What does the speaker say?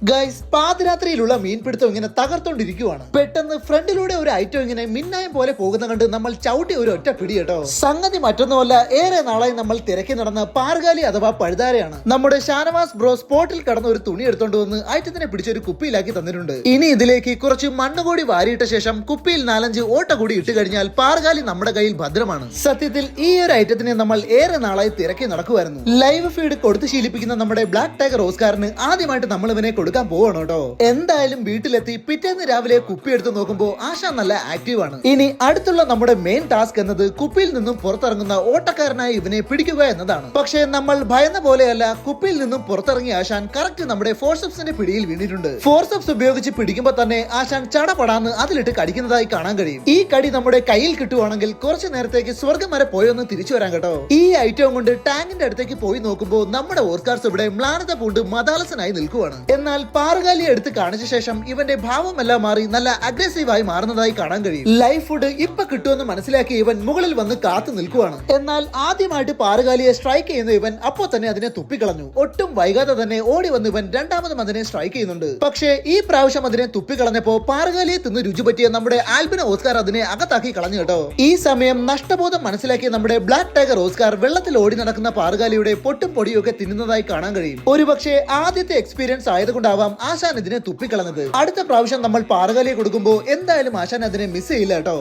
Guys, പാതിരാത്രിയിലുള്ള മീൻപിടുത്തം ഇങ്ങനെ തകർത്തോണ്ടിരിക്കുവാണ്. പെട്ടെന്ന് ഫ്രണ്ടിലൂടെ ഒരു ഐറ്റം ഇങ്ങനെ മിന്നായം പോലെ പോകുന്ന കണ്ട് നമ്മൾ ചവിട്ടി ഒരു ഒറ്റ പിടി കേട്ടോ. സംഗതി മറ്റൊന്നുമല്ല, ഏറെ നാളായി നമ്മൾ തിരക്കി നടന്ന പാർഗാലി അഥവാ പഴുതാരയാണ്. നമ്മുടെ ഷാനവാസ് ബ്രോ സ്പോട്ടിൽ കടന്ന ഒരു തുണി എടുത്തോണ്ട് വന്ന് ഐറ്റത്തിനെ പിടിച്ചൊരു കുപ്പിയിലാക്കി തന്നിട്ടുണ്ട്. ഇനി ഇതിലേക്ക് കുറച്ച് മണ്ണ് കൂടി വാരിയിട്ട ശേഷം കുപ്പിയിൽ 4-5 ഓട്ട കൂടി ഇട്ട് കഴിഞ്ഞാൽ പാർഗാലി നമ്മുടെ കയ്യിൽ ഭദ്രമാണ്. സത്യത്തിൽ ഈ ഒരു ഐറ്റത്തിനെ നമ്മൾ ഏറെ നാളായി തിരക്കി നടക്കുമായിരുന്നു. ലൈവ് ഫീഡ് കൊടുത്ത് ശീലിപ്പിക്കുന്ന നമ്മുടെ ബ്ലാക്ക് ടൈഗർ ഓസ്കാറിന് ആദ്യമായിട്ട് നമ്മൾ ഇവനെ കൊടുക്കാൻ പോവാണ് കേട്ടോ. എന്തായാലും വീട്ടിലെത്തി പിറ്റേന്ന് രാവിലെ കുപ്പി എടുത്ത് നോക്കുമ്പോൾ ആശ നല്ല ആക്റ്റീവ് ആണ്. ഇനി അടുത്തുള്ള നമ്മുടെ മെയിൻ ടാസ്ക് എന്നത് കുപ്പിയിൽ നിന്നും പുറത്തിറങ്ങുന്ന ഓട്ടക്കാരനായ ഇവനെ പിടിക്കുക എന്നതാണ്. പക്ഷേ നമ്മൾ ഭയന്ന പോലെയല്ല, കുപ്പിയിൽ നിന്നും പുറത്തിറങ്ങിയ ആശാൻ കറക്റ്റ് നമ്മുടെ ഫോർസെപ്സിന്റെ പിടിയിൽ വീണിട്ടുണ്ട്. ഫോർസെപ്സ് ഉപയോഗിച്ച് പിടിക്കുമ്പോൾ തന്നെ ആശാൻ ചടപടാന്ന് അതിലിട്ട് കടിക്കുന്നതായി കാണാൻ കഴിയും. ഈ കടി നമ്മുടെ കയ്യിൽ കിട്ടുവാണെങ്കിൽ കുറച്ചു നേരത്തേക്ക് സ്വർഗം വരെ പോയൊന്ന് തിരിച്ചു വരാൻ കേട്ടോ. ഈ ഐറ്റം കൊണ്ട് ടാങ്കിന്റെ അടുത്തേക്ക് പോയി നോക്കുമ്പോൾ നമ്മുടെ ഓസ്കാർസ് ഇവിടെ മ്ലാനത പൂണ്ട് മതാലസനായി നിൽക്കുവാണ്. എന്നാൽ പാർഗാലിയെ എടുത്ത് കാണിച്ച ശേഷം ഇവന്റെ ഭാവമെല്ലാം മാറി നല്ല അഗ്രസീവായി മാറുന്നതായി കാണാൻ കഴിയും. ലൈഫ് ഫുഡ് ഇപ്പൊ കിട്ടുമെന്ന് മനസ്സിലാക്കി ഇവൻ മുകളിൽ വന്ന് കാത്തു നിൽക്കുവാണ്. എന്നാൽ ആദ്യമായിട്ട് പാർഗാലിയെ സ്ട്രൈക്ക് ചെയ്യുന്ന ഇവൻ അപ്പോൾ തന്നെ അതിനെ തുപ്പിക്കളഞ്ഞു. ഒട്ടും വൈകാതെ തന്നെ ഓടി വന്ന് ഇവൻ രണ്ടാമതും അതിനെ സ്ട്രൈക്ക് ചെയ്യുന്നുണ്ട്. പക്ഷേ ഈ പ്രാവശ്യം അതിനെ തുപ്പിക്കളഞ്ഞപ്പോ പാർഗാലിയെ തിന്ന് രുചി പറ്റിയ നമ്മുടെ ആൽബിനോ ഓസ്കാർ അതിനെ അകത്താക്കി കളഞ്ഞു കേട്ടോ. ഈ സമയം നഷ്ടബോധം മനസ്സിലാക്കിയ നമ്മുടെ ബ്ലാക്ക് ടൈഗർ ഓസ്കാർ വെള്ളത്തിൽ ഓടി നടക്കുന്ന പാർഗാലിയുടെ പൊട്ടും പൊടിയൊക്കെ തിന്നുന്നതായി കാണാൻ കഴിയും. ഒരുപക്ഷെ ആദ്യത്തെ എക്സ്പീരിയൻസ് ആയതുകൊണ്ടാവാം ആശാൻ ഇതിനെ തുപ്പിക്കളഞ്ഞത്. അടുത്ത പ്രാവശ്യം നമ്മൾ പാർഗാലിയെ കൊടുക്കുമ്പോൾ എന്തായാലും ആശാൻ അതിനെ മിസ് ചെയ്യില്ല കേട്ടോ.